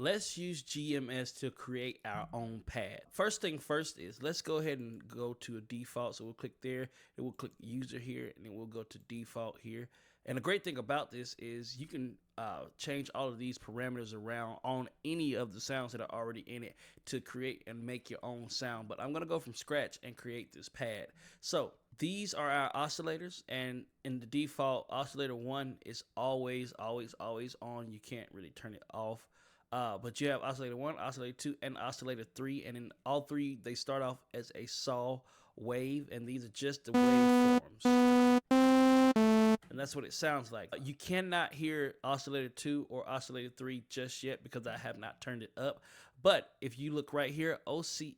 let's use GMS to create our own pad. First thing first is let's go ahead and go to a default. So we'll click there, and we'll click user here, and then we'll go to default here. And the great thing about this is you can change all of these parameters around on any of the sounds that are already in it to create and make your own sound. But I'm going to go from scratch and create this pad. So these are our oscillators, and in the default, oscillator 1 is always on. You can't really turn it off. But you have oscillator 1, oscillator 2, and oscillator 3. And in all three, they start off as a saw wave, and these are just the waveforms. And that's what it sounds like. You cannot hear oscillator 2 or oscillator 3 just yet because I have not turned it up. But if you look right here, OSC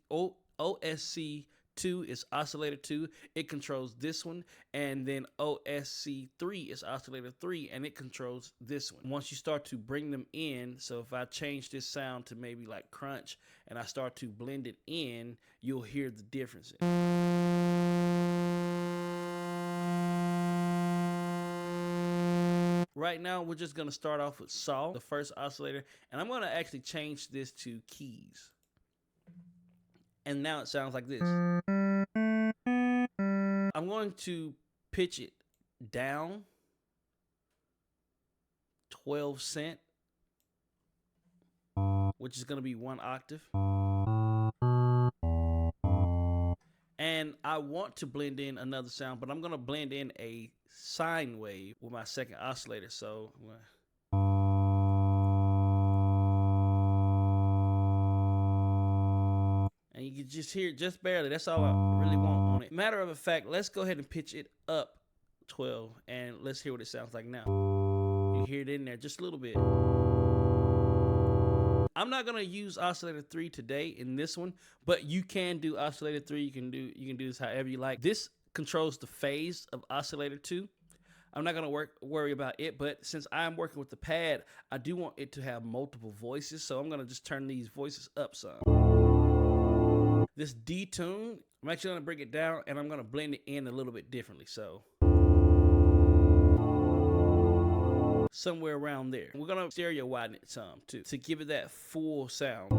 2 is oscillator 2. It controls this one. And then OSC 3 is oscillator 3, and it controls this one. Once you start to bring them in, so if I change this sound to maybe like crunch and I start to blend it in, you'll hear the differences. Right now, we're just going to start off with saw, the first oscillator, and I'm going to actually change this to keys. And now it sounds like this. I'm going to pitch it down 12 cent, which is going to be 1 octave. And I want to blend in another sound, but I'm going to blend in a sine wave with my second oscillator. So and you can just hear it just barely. That's all I really want on it. Matter of fact, let's go ahead and pitch it up 12, and let's hear what it sounds like now. You hear it in there just a little bit. I'm not gonna use oscillator 3 today in this one, but you can do oscillator 3. You can do this however you like. This controls the phase of oscillator 2. I'm not gonna worry about it, but since I'm working with the pad, I do want it to have multiple voices, so I'm gonna just turn these voices up some. This detune, I'm actually gonna bring it down, and I'm gonna blend it in a little bit differently. So somewhere around there. We're gonna stereo widen it some too to give it that full sound.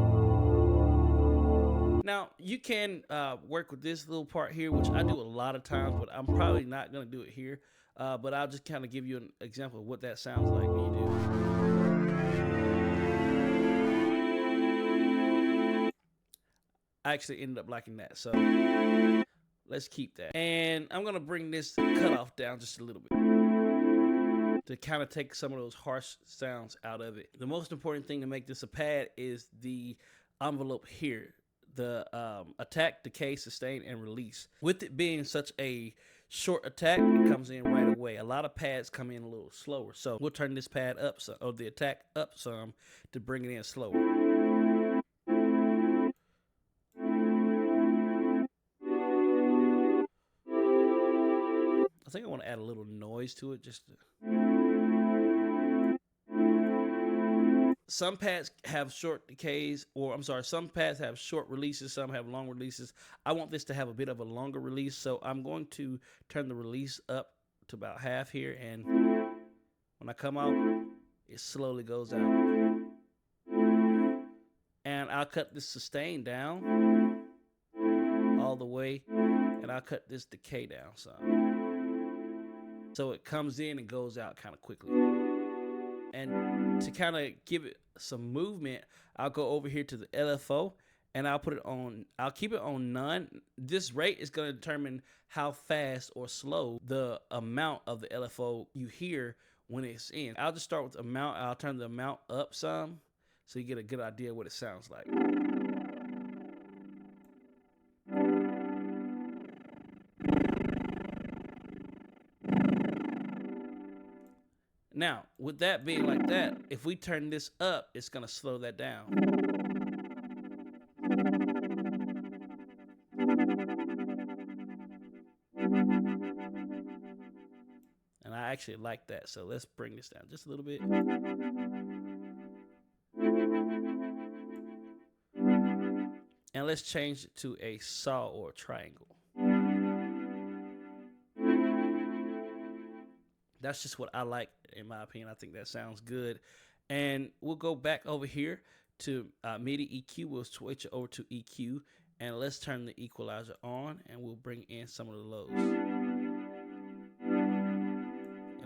Now you can work with this little part here, which I do a lot of times, but I'm probably not gonna do it here. But I'll just kind of give you an example of what that sounds like when you do. I actually ended up liking that, so let's keep that. And I'm gonna bring this cutoff down just a little bit to kind of take some of those harsh sounds out of it. The most important thing to make this a pad is the envelope here. The attack, decay, sustain, and release. With it being such a short attack, it comes in right away. A lot of pads come in a little slower. So we'll turn this pad up, or the attack up some to bring it in slower. I think I want to add a little noise to it just to... Some pads have short decays, or I'm sorry, some pads have short releases, some have long releases. I want this to have a bit of a longer release, so I'm going to turn the release up to about half here, and when I come out, it slowly goes out. And I'll cut this sustain down all the way, and I'll cut this decay down some. So it comes in and goes out kind of quickly. And to kind of give it some movement, I'll go over here to the LFO, and I'll put it on, I'll keep it on none. This rate is going to determine how fast or slow the amount of the LFO you hear when it's in. I'll just start with amount. I'll turn the amount up some so you get a good idea of what it sounds like. Now, with that being like that, if we turn this up, it's going to slow that down. And I actually like that, so let's bring this down just a little bit. And let's change it to a saw or a triangle. That's just what I like, in my opinion. I think that sounds good. And we'll go back over here to MIDI EQ, we'll switch it over to EQ, and let's turn the equalizer on, and we'll bring in some of the lows, and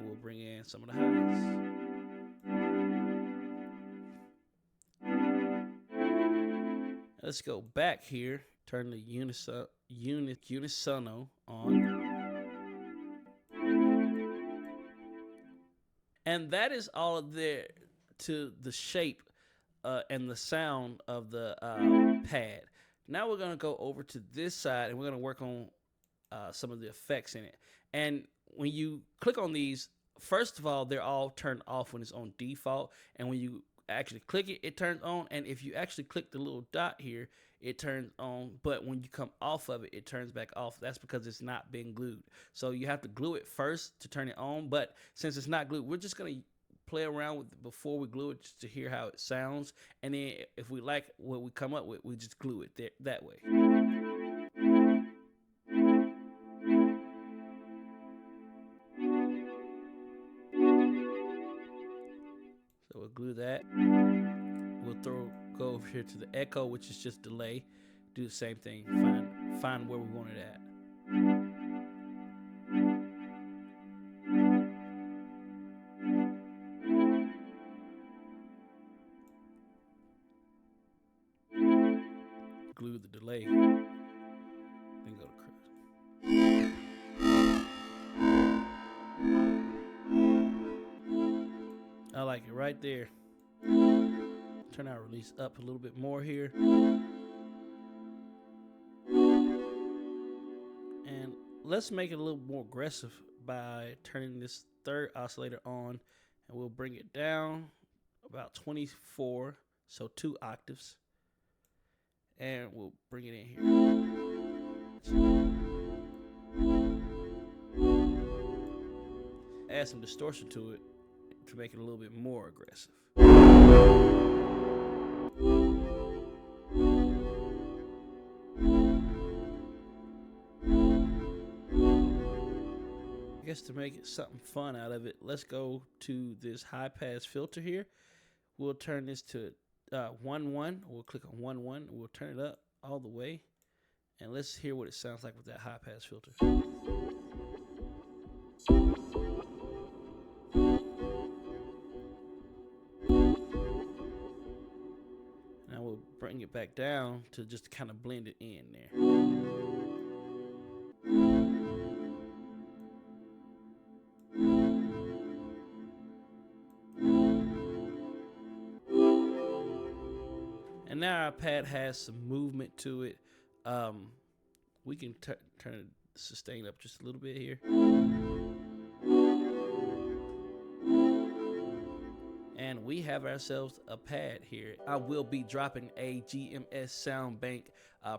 we'll bring in some of the highs. Let's go back here, turn the Unisono on. And that is all of there to the shape and the sound of the pad. Now we're going to go over to this side and we're going to work on some of the effects in it. And when you click on these, first of all, they're all turned off when it's on default. And when you actually click it, it turns on. And if you actually click the little dot here, it turns on. But when you come off of it, it turns back off. That's because it's not been glued. So you have to glue it first to turn it on. But since it's not glued, we're just going to play around with it before we glue it just to hear how it sounds. And then if we like what we come up with, we just glue it there, that way. So we'll glue that. We'll go over here to the echo, which is just delay. Do the same thing. Find where we want it at. Glue the delay. Then go to cruise. I like it right there. Turn our release up a little bit more here. And let's make it a little more aggressive by turning this third oscillator on, and we'll bring it down about 24, so 2 octaves. And we'll bring it in here. Add some distortion to it to make it a little bit more aggressive. I guess to make it something fun out of it, let's go to this high pass filter here. We'll turn this to 1-1. We'll click on 1-1. We'll turn it up all the way, and let's hear what it sounds like with that high pass filter. Now we'll bring it back down to just kind of blend it in there. And now our pad has some movement to it. We can turn the sustain up just a little bit here. And we have ourselves a pad here. I will be dropping a GMS sound bank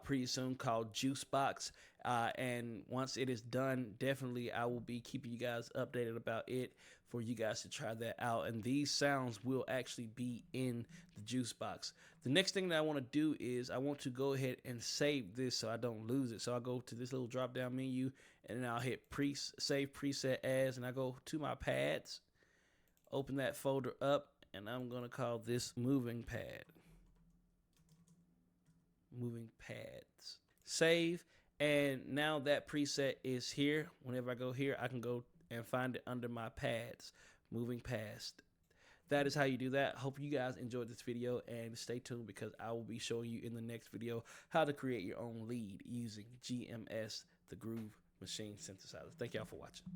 pretty soon called Juicebox. And once it is done, definitely I will be keeping you guys updated about it for you guys to try that out. And these sounds will actually be in the Juicebox. The next thing that I want to do is I want to go ahead and save this so I don't lose it. So I'll go to this little drop down menu, and then I'll hit save preset as, and I go to my pads, open that folder up, and I'm going to call this moving pad. Moving pads. Save. And now that preset is here. Whenever I go here, I can go and find it under my pads. Moving past. That is how you do that. Hope you guys enjoyed this video, and stay tuned because I will be showing you in the next video how to create your own lead using GMS, the Groove Machine Synthesizer. Thank y'all for watching.